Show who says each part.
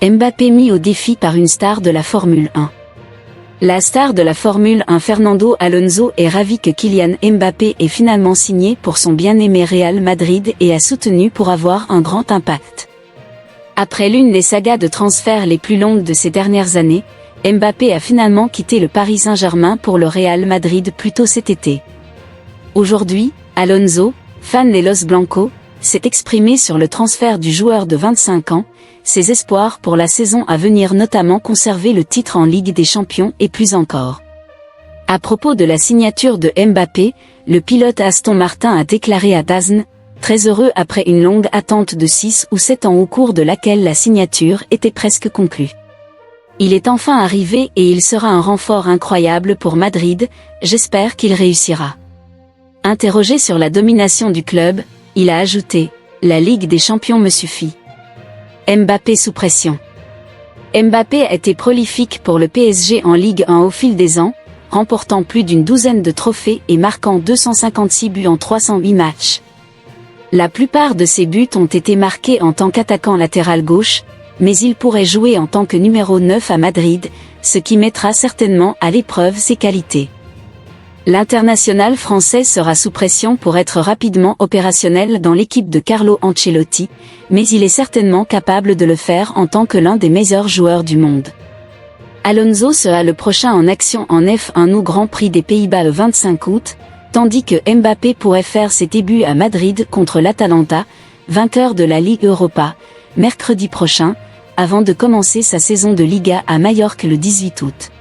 Speaker 1: Mbappé mis au défi par une star de la Formule 1. La star de la Formule 1 Fernando Alonso est ravi que Kylian Mbappé ait finalement signé pour son bien-aimé Real Madrid et a soutenu pour avoir un grand impact. Après l'une des sagas de transfert les plus longues de ces dernières années, Mbappé a finalement quitté le Paris Saint-Germain pour le Real Madrid plus tôt cet été. Aujourd'hui, Alonso, fan des Los Blancos, s'est exprimé sur le transfert du joueur de 25 ans, ses espoirs pour la saison à venir, notamment conserver le titre en Ligue des Champions et plus encore. À propos de la signature de Mbappé, le pilote Aston Martin a déclaré à DAZN, très heureux après une longue attente de 6 ou 7 ans au cours de laquelle la signature était presque conclue. Il est enfin arrivé et il sera un renfort incroyable pour Madrid, j'espère qu'il réussira. Interrogé sur la domination du club, il a ajouté « La Ligue des Champions me suffit ». Mbappé sous pression. Mbappé a été prolifique pour le PSG en Ligue 1 au fil des ans, remportant plus d'une douzaine de trophées et marquant 256 buts en 308 matchs. La plupart de ses buts ont été marqués en tant qu'attaquant latéral gauche, mais il pourrait jouer en tant que numéro 9 à Madrid, ce qui mettra certainement à l'épreuve ses qualités. L'international français sera sous pression pour être rapidement opérationnel dans l'équipe de Carlo Ancelotti, mais il est certainement capable de le faire en tant que l'un des meilleurs joueurs du monde. Alonso sera le prochain en action en F1 au Grand Prix des Pays-Bas le 25 août, tandis que Mbappé pourrait faire ses débuts à Madrid contre l'Atalanta, vainqueur de la Ligue Europa, mercredi prochain, avant de commencer sa saison de Liga à Majorque le 18 août.